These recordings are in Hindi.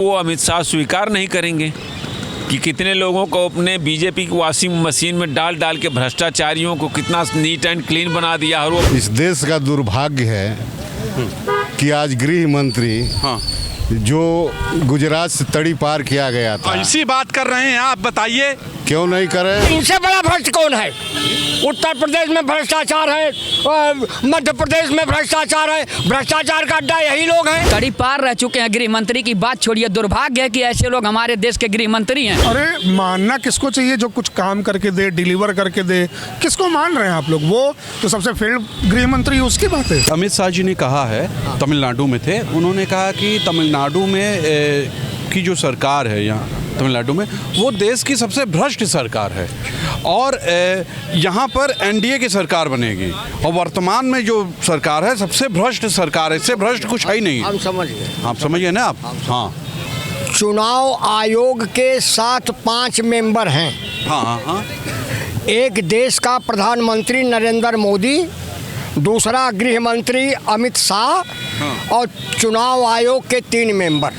वो अमित शाह स्वीकार नहीं करेंगे कि कितने लोगों को अपने बीजेपी की वॉशिंग मशीन में डाल डाल के भ्रष्टाचारियों को कितना नीट एंड क्लीन बना दिया। और वो इस देश का दुर्भाग्य है कि आज गृह मंत्री जो गुजरात से तड़ी पार किया गया था, इसी बात कर रहे हैं आप, बताइए क्यों नहीं करे? इनसे बड़ा भ्रष्ट कौन है? उत्तर प्रदेश में भ्रष्टाचार है, मध्य प्रदेश में भ्रष्टाचार है, भ्रष्टाचार का अड्डा यही लोग हैं। तड़ी पार रह चुके हैं गृह मंत्री की बात छोड़िए, दुर्भाग्य है कि ऐसे लोग हमारे देश के गृह मंत्री हैं। अरे मानना किसको चाहिए जो कुछ काम करके दे, डिलीवर करके दे? किसको मान रहे हैं आप लोग? वो तो सबसे फेल्ड गृह मंत्री, उसकी बात है। अमित शाह जी ने कहा है, तमिलनाडु में थे, उन्होंने कहा कि तमिलनाडु में की जो सरकार है यहाँ तमिलनाडु में, वो देश की सबसे भ्रष्ट सरकार है और यहाँ पर एनडीए की सरकार बनेगी और वर्तमान में जो सरकार है सबसे भ्रष्ट सरकार है, इससे भ्रष्ट कुछ है ही नहीं। हम समझ गए, आप समझिए ना आप। हाँ, चुनाव आयोग के 5 मेंबर हैं। हाँ, एक देश का प्रधानमंत्री नरेंद्र मोदी, दूसरा गृह मंत्री अमित शाह और चुनाव आयोग के 3 मेंबर।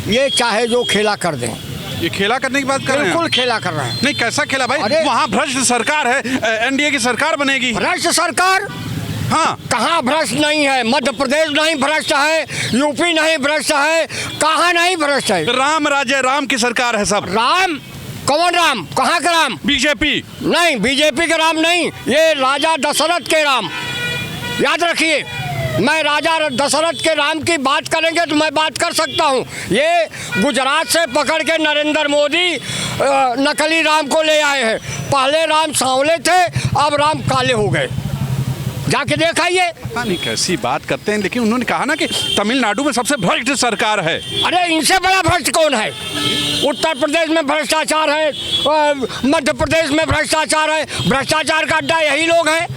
ये चाहे जो खेला कर दें। ये खेला करने की बात कर रहे हैं? बिल्कुल खेला कर रहे हैं। नहीं, कैसा खेला भाई? वहाँ भ्रष्ट सरकार है, एनडीए की सरकार बनेगी। भ्रष्ट सरकार? हाँ, कहाँ भ्रष्ट नहीं है? मध्य प्रदेश नहीं भ्रष्ट है, यूपी नहीं भ्रष्ट है, कहाँ नहीं भ्रष्ट है? राम राज्य, राम की सरकार है सब। राम? कौन राम? कहाँ का राम? बीजेपी नहीं, बीजेपी के राम नहीं, ये राजा दशरथ के राम। याद रखिए, मैं राजा दशरथ के राम की बात करेंगे तो मैं बात कर सकता हूँ। ये गुजरात से पकड़ के नरेंद्र मोदी नकली राम को ले आए हैं। पहले राम सांवले थे, अब राम काले हो गए। जाके देखाइए। नहीं, कैसी बात करते हैं, लेकिन उन्होंने कहा ना कि तमिलनाडु में सबसे भ्रष्ट सरकार है। अरे इनसे बड़ा भ्रष्ट कौन है? उत्तर प्रदेश में भ्रष्टाचार है, मध्य प्रदेश में भ्रष्टाचार है, भ्रष्टाचार का अड्डा यही लोग हैं।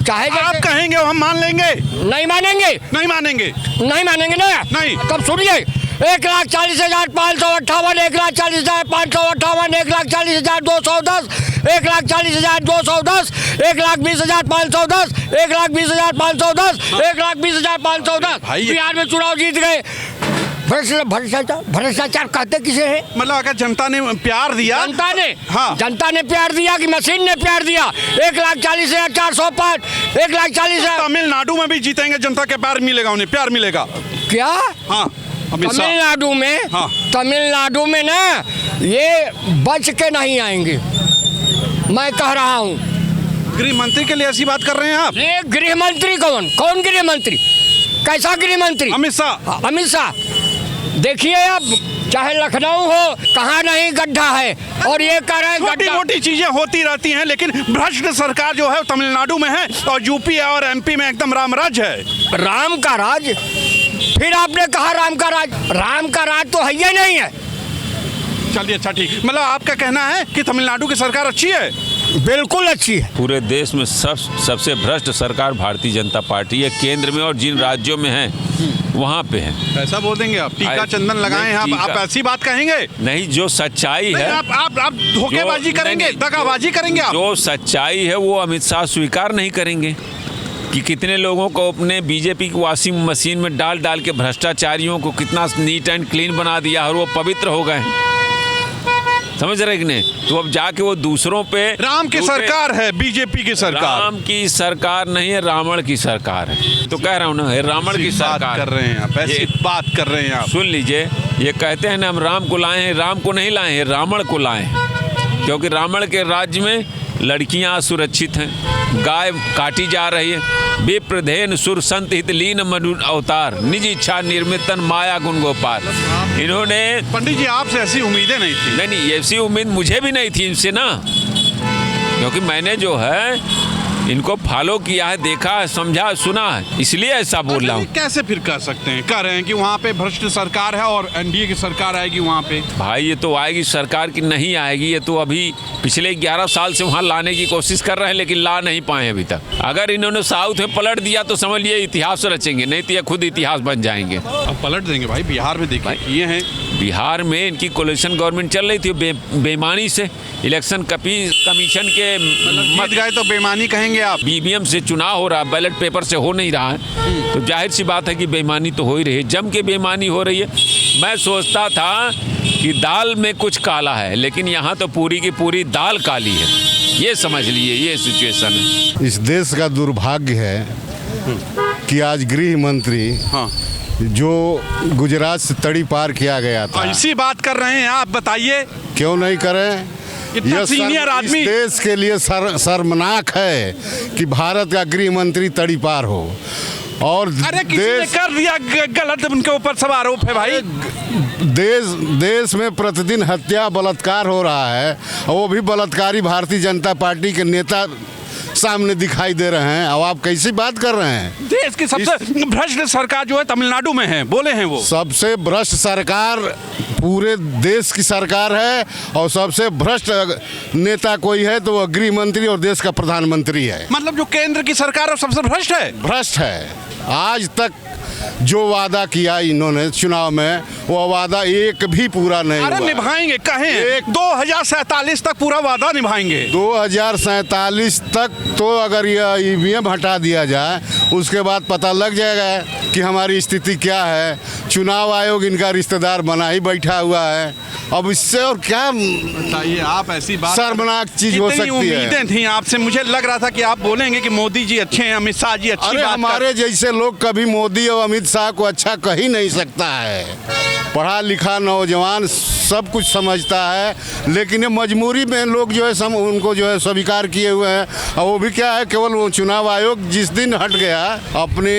चाहे आप कहेंगे हम मान लेंगे। नहीं मानेंगे, नहीं मानेंगे, नहीं मानेंगे ना। नहीं। तब सुनिए, 1,40,558, 1,40,558, 1,40,210, 1,40,210, 1,20,510, 1,20,510, 1,20,510। बिहार में चुनाव जीत गए। भ्रष्टाचार कहते किसे है? मतलब अगर जनता ने प्यार दिया, जनता ने प्यार दिया कि मशीन ने प्यार दिया? 1,40,405, 1,40,000। तमिलनाडु में भी जीतेंगे, जनता के प्यार मिलेगा, उन्हें प्यार मिलेगा। क्या? हाँ, तमिलनाडु में? हाँ। तमिलनाडु में ना ये बच के नहीं आएंगे, मैं कह रहा हूँ। गृह मंत्री के लिए ऐसी बात कर रहे हैं आप? ये गृह मंत्री कौन गृह मंत्री? कैसा गृह मंत्री? अमित शाह। अमित शाह। देखिए, अब चाहे लखनऊ हो, कहाँ नहीं गड्ढा है, और ये कह रहे हैं छोटी मोटी चीजें होती रहती हैं, लेकिन भ्रष्ट सरकार जो है तमिलनाडु में है और यूपी और एमपी में एकदम राम राज है। राम का राज? फिर आपने कहा राम का राज। राम का राज तो है ही नहीं है। चलिए, अच्छा, ठीक। मतलब आपका कहना है कि तमिलनाडु की सरकार अच्छी है? बिल्कुल अच्छी है। पूरे देश में सबसे भ्रष्ट सरकार भारतीय जनता पार्टी है। केंद्र में और जिन राज्यों में है वहाँ पे है। ऐसा बोल देंगे आप? टीका चंदन लगाए हैं आप ऐसी बात कहेंगे? नहीं, जो सच्चाई है। आप धोखेबाजी करेंगे, दगाबाजी करेंगे आप? जो सच्चाई है वो अमित शाह स्वीकार नहीं करेंगे कि कितने लोगों को अपने बीजेपी की वॉशिंग मशीन में डाल डाल के भ्रष्टाचारियों को कितना नीट एंड क्लीन बना दिया और वो पवित्र हो गए। समझ रहे कि नहीं? तो अब जाके वो दूसरों पे, राम की सरकार है, बीजेपी की सरकार। राम की सरकार नहीं है, रावण की सरकार है। तो कह रहा हूँ ना, रावण की सरकार कर रहे हैं आप, ऐसी बात कर रहे हैं आप। सुन लीजिए, ये कहते हैं ना हम राम को लाए हैं, राम को नहीं लाए हैं, रावण को लाए हैं। क्योंकि रावण के राज्य में लड़कियां असुरक्षित हैं, गाय काटी जा रही है, विप्रधेन सुर संत हित लीन मनु अवतार, निज इच्छा निर्मितन माया गुण गोपाल। इन्होंने, पंडित जी, आपसे ऐसी उम्मीदें नहीं थी? नहीं, ऐसी उम्मीद मुझे भी नहीं थी इनसे ना, क्योंकि मैंने जो है इनको फॉलो किया है, देखा है, समझा, सुना है, इसलिए ऐसा बोल रहा हूँ। कैसे फिर कह सकते हैं, कह रहे हैं कि वहाँ पे भ्रष्ट सरकार है और एनडीए की सरकार आएगी वहाँ पे? भाई, ये तो आएगी सरकार की नहीं आएगी। ये तो अभी पिछले 11 साल से वहाँ लाने की कोशिश कर रहे हैं, लेकिन ला नहीं पाए अभी तक। अगर इन्होंने साउथ में पलट दिया तो समझ लिए इतिहास रचेंगे, नहीं तो ये खुद इतिहास बन जाएंगे। अब पलट देंगे भाई। बिहार में देखिए ये है, बिहार में इनकी कोलिशन गवर्नमेंट चल रही थी बेईमानी से। इलेक्शन कमीशन के मत गए तो बेईमानी कहेंगे करेंगे आप? ईवीएम से चुनाव हो रहा, बैलेट पेपर से हो नहीं रहा है, तो जाहिर सी बात है कि बेईमानी तो हो ही रही है, जम के बेईमानी हो रही है। मैं सोचता था कि दाल में कुछ काला है, लेकिन यहाँ तो पूरी की पूरी दाल काली है, ये समझ लीजिए, ये सिचुएशन है। इस देश का दुर्भाग्य है कि आज गृह मंत्री हाँ, जो गुजरात से तड़ी पार किया गया था, ऐसी बात कर रहे हैं आप, बताइए क्यों नहीं करें? इतना सीनियर आदमी। इस देश के लिए शर्मनाक है कि भारत का गृह मंत्री तड़ी पार हो। और अरे किसी ने कर दिया गलत, उनके ऊपर सब आरोप है भाई। देश में प्रतिदिन हत्या बलात्कार हो रहा है, और वो भी बलात्कारी भारतीय जनता पार्टी के नेता सामने दिखाई दे रहे हैं। अब आप कैसी बात कर रहे हैं? देश की सबसे भ्रष्ट सरकार जो है तमिलनाडु में है, बोले हैं वो। सबसे भ्रष्ट सरकार पूरे देश की सरकार है, और सबसे भ्रष्ट नेता कोई है तो वह गृह मंत्री और देश का प्रधानमंत्री है। मतलब जो केंद्र की सरकार है सबसे भ्रष्ट है। भ्रष्ट है। आज तक जो वादा किया इन्होंने चुनाव में, वो वादा एक भी पूरा नहीं हुआ। अरे निभाएंगे, कहें 2047 तक पूरा वादा निभाएंगे। 2047 तक तो अगर यह ईवीएम हटा दिया जाए, उसके बाद पता लग जाएगा कि हमारी स्थिति क्या है। चुनाव आयोग इनका रिश्तेदार बना ही बैठा हुआ है। अब इससे और क्या बताइए आप, ऐसी बात शर्मनाक चीज हो सकती है। उम्मीदें थी आपसे, मुझे लग रहा था कि आप बोलेंगे कि मोदी जी अच्छे हैं, अमित शाह जी अच्छी अरे बात हमारे जैसे लोग कभी मोदी और अमित शाह को अच्छा कह ही नहीं सकता है। पढ़ा लिखा नौजवान सब कुछ समझता है, लेकिन ये मजबूरी में लोग जो है उनको जो है स्वीकार किए हुए हैं। और वो भी क्या है, केवल वो चुनाव आयोग जिस दिन हट गया, अपनी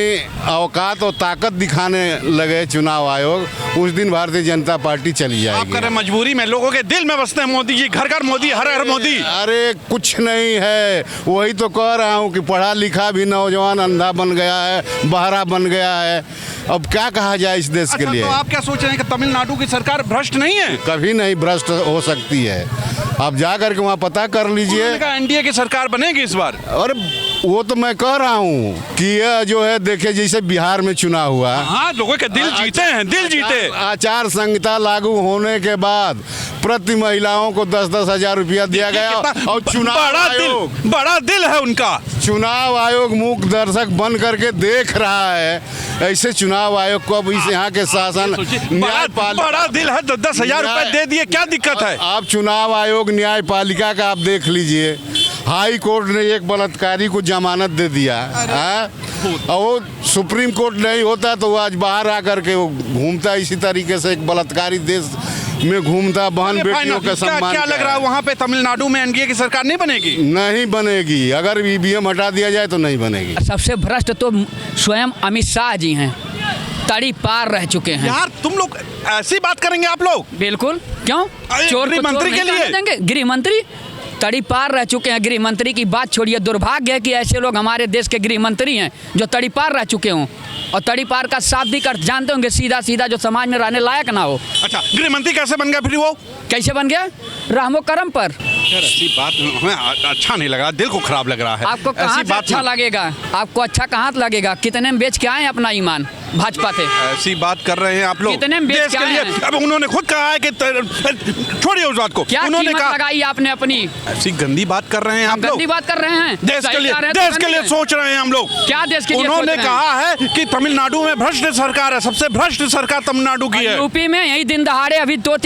औकात और ताकत दिखाने लगे चुनाव आयोग, उस दिन भारतीय जनता पार्टी चली जाएगी। आप कह रहे मजबूरी में, लोगों के दिल में बसते हैं मोदी जी, घर घर मोदी, हर हर मोदी। अरे कुछ नहीं है, वही तो कह रहा हूँ कि पढ़ा लिखा भी नौजवान अंधा बन गया है, बहरा बन गया है। अब क्या कहा जाए इस देश के लिए? तो आप क्या सोच रहे हैं कि तमिलनाडु की सरकार भ्रष्ट नहीं है? कभी नहीं भ्रष्ट हो सकती है। आप जा करके वहाँ पता कर लीजिए। एनडीए की सरकार बनेगी इस बार। और वो तो मैं कह रहा हूँ कि यह जो है, देखिए जैसे बिहार में चुनाव हुआ, हाँ, लोगों के दिल जीते हैं, दिल जीते। आचार संहिता लागू होने के बाद प्रति महिलाओं को 10-10 हजार रुपया दिया गया, और बड़ा दिल है उनका। चुनाव आयोग मूक दर्शक बन करके देख रहा है। ऐसे चुनाव आयोग को अब इस यहाँ के शासन बड़ा दिल है, 10-10 हजार रुपए दे दिए, क्या दिक्कत है? आप चुनाव आयोग न्यायपालिका का आप देख लीजिए। हाई कोर्ट ने एक बलात्कारी को जमानत दे दिया, और वो सुप्रीम कोर्ट नहीं होता तो वो आज बाहर आकर के वो घूमता इसी तरीके से, एक बलात्कारी देश में घूमता, बहन बेटियों का सम्मान। क्या लग रहा है वहाँ पे तमिलनाडु में एनडीए की सरकार नहीं बनेगी? नहीं बनेगी। अगर ईवीएम हटा दिया जाए तो नहीं बनेगी। सबसे भ्रष्ट तो स्वयं अमित शाह जी हैं, तड़ी पार रह चुके हैं। यार तुम लोग ऐसी बात करेंगे आप लोग? बिल्कुल, क्यों? चोर गृह मंत्री के लिए देंगे? गृह मंत्री तड़ी पार रह चुके हैं। गृह मंत्री की बात छोड़िए, दुर्भाग्य है कि ऐसे लोग हमारे देश के गृह मंत्री हैं जो तड़ी पार रह चुके हों। और तड़ी पार का शाब्दिक अर्थ जानते होंगे, सीधा सीधा जो समाज में रहने लायक ना हो। अच्छा, गृह मंत्री कैसे बन गया फिर वो? कैसे बन गया? रहमो करम पर। ऐसी बात हमें अच्छा नहीं लग रहा, दिल को खराब लग रहा है। आपको कहाँ से अच्छा लगेगा? आपको अच्छा कहाँ लगेगा? कितने में बेच के आए अपना ईमान भाजपा थे? ऐसी बात कर रहे हैं आप लोग कितने में बेच के आए हैं? अब उन्होंने खुद कहा है कि छोड़िए उस बात को। क्या उन्होंने कीमत कहा लगाई आपने अपनी? ऐसी गंदी बात कर रहे हैं आप लोग। गंदी बात कर रहे हैं। देश के लिए सोच रहे हैं हम लोग। क्या देश के लिए? उन्होंने कहा है कि तमिलनाडु में भ्रष्ट सरकार है, सबसे भ्रष्ट सरकार तमिलनाडु की है। यूपी में यही दिन दहाड़े अभी 2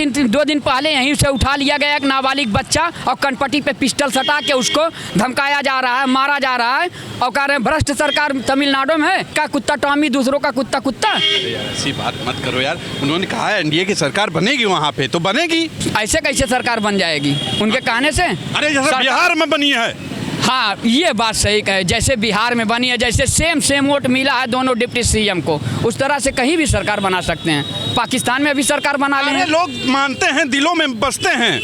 दिन पहले यहीं से उठा लिया गया एक नाबालिग बच्चा, और कनपट्टी पे पिस्टल सटा के उसको धमकाया जा रहा है, मारा जा रहा है, और कह रहे हैं भ्रष्ट सरकार तमिलनाडु में है। क्या कुत्ता टॉमी, दूसरों का कुत्ता कुत्ता? ऐसी बात मत करो यार। उन्होंने कहा है एनडीए की सरकार बनेगी वहाँ पे, तो बनेगी। ऐसे कैसे सरकार बन जाएगी उनके कहने से? अरे जैसे बिहार में बनी है। हाँ, ये बात सही कहे, जैसे बिहार में बनी है, जैसे सेम वोट मिला है दोनों डिप्टी सीएम को, उस तरह से कहीं भी सरकार बना सकते हैं। पाकिस्तान में भी सरकार बना ले। लोग मानते हैं, दिलों में बसते हैं।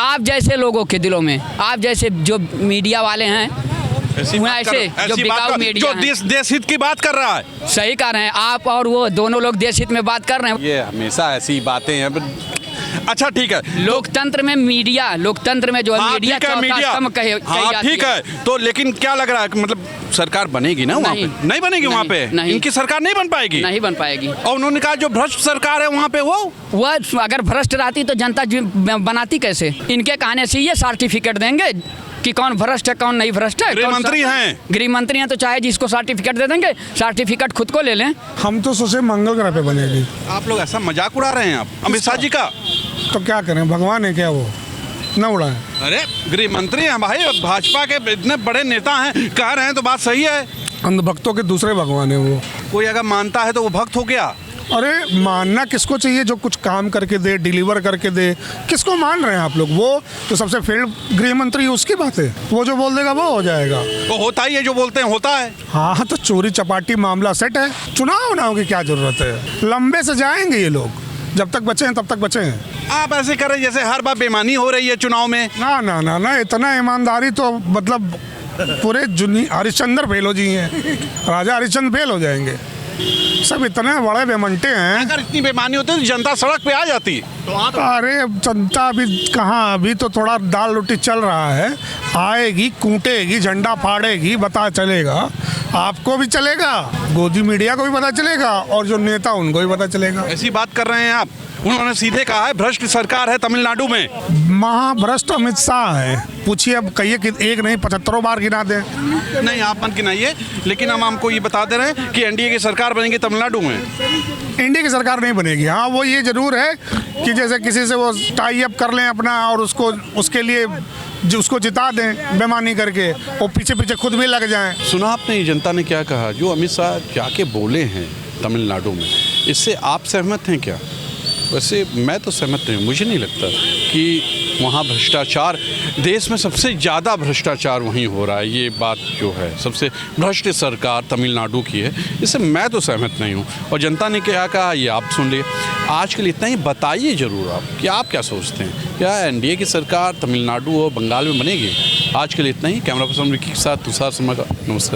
आप जैसे लोगों के दिलों में, आप जैसे जो मीडिया वाले हैं, ऐसे जो बिकाऊ मीडिया जो देश हित की बात कर रहा है। सही कह रहे हैं आप, और वो दोनों लोग देश हित में बात कर रहे हैं। ये हमेशा ऐसी बातें हैं। अच्छा ठीक है, लोकतंत्र में मीडिया, लोकतंत्र में जो है मीडिया ठीक है, तो लेकिन क्या लग रहा है, मतलब सरकार बनेगी ना वहाँ पे? नहीं बनेगी वहाँ पे, इनकी सरकार नहीं बन पाएगी। नहीं बन पाएगी। और उन्होंने कहा जो भ्रष्ट सरकार है वहाँ पे, वो अगर भ्रष्ट रहती तो जनता बनाती कैसे? इनके कहने से ये सर्टिफिकेट देंगे कि कौन भ्रष्ट है कौन नहीं भ्रष्ट है। गृह मंत्री हैं। गृह मंत्री हैं तो चाहे जिसको सर्टिफिकेट दे देंगे, सर्टिफिकेट खुद को ले लें। हम तो सोचे मंगल ग्रह पे बनेगी, आप लोग ऐसा मजाक उड़ा रहे हैं आप अमित शाह जी का। तो क्या करें, भगवान है क्या वो, न उड़ाएं। अरे गृह मंत्री हैं भाई, भाजपा के इतने बड़े नेता हैं, कह रहे हैं तो बात सही है। अंधभक्तों के दूसरे भगवान है वो। कोई अगर मानता है तो वो भक्त हो गया। अरे मानना किसको चाहिए, जो कुछ काम करके दे, डिलीवर करके दे। किसको मान रहे हैं आप लोग? वो तो सबसे फेल्ड गृह मंत्री, उसकी बात है, वो जो बोल देगा वो हो जाएगा। तो होता ही है, जो बोलते हैं होता है। हाँ तो चोरी चपाटी मामला सेट है, चुनाव की क्या जरूरत है। लंबे से जाएंगे ये लोग, जब तक बचे हैं तब तक बचे हैं। आप ऐसे करें जैसे हर बार बेईमानी हो रही है चुनाव में। ना ना ना ना, इतना ईमानदारी तो मतलब पूरे हरिश्चंद्र फेल हो जी हैं, राजा हरिश्चंद्र फेल हो जाएंगे। सब इतने बड़े बेमंटे हैं। अगर इतनी बेईमानी होती तो जनता सड़क पे आ जाती। अरे जनता अभी कहाँ, अभी तो थोड़ा दाल रोटी चल रहा है। आएगी, कूटेगी, झंडा फाड़ेगी, पता चलेगा, आपको भी चलेगा, गोदी मीडिया को भी पता चलेगा, और जो नेता उनको भी पता चलेगा। ऐसी बात कर रहे हैं आप। उन्होंने सीधे कहा है भ्रष्ट सरकार है तमिलनाडु में। महाभ्रष्ट अमित शाह है, पूछिए अब, कहिए कि एक नहीं 75 बार गिना दें। नहीं आप मत गिनाइए, लेकिन हम आपको ये बता दे रहे हैं कि एनडीए की सरकार बनेगी तमिलनाडु में। इंडिया की सरकार नहीं बनेगी। हाँ वो ये जरूर है कि जैसे किसी से वो टाई अप कर लें अपना, और उसको उसके लिए उसको जिता दें बेमानी करके, वो पीछे पीछे खुद भी लग जाएं। सुना आपने जनता ने क्या कहा, जो अमित शाह जाके बोले हैं तमिलनाडु में, इससे आप सहमत हैं क्या? वैसे मैं तो सहमत नहीं हूँ। मुझे नहीं लगता कि वहाँ भ्रष्टाचार, देश में सबसे ज़्यादा भ्रष्टाचार वहीं हो रहा है। ये बात जो है सबसे भ्रष्ट सरकार तमिलनाडु की है, इससे मैं तो सहमत नहीं हूँ। और जनता ने क्या कहा ये आप सुन लिए। आज के लिए इतना ही, बताइए ज़रूर आप कि आप क्या सोचते हैं, क्या एनडीए की सरकार तमिलनाडु और बंगाल में बनेगी? आज के लिए इतना ही। कैमरा पर्सन विकी के साथ तुषार शर्मा का नमस्कार।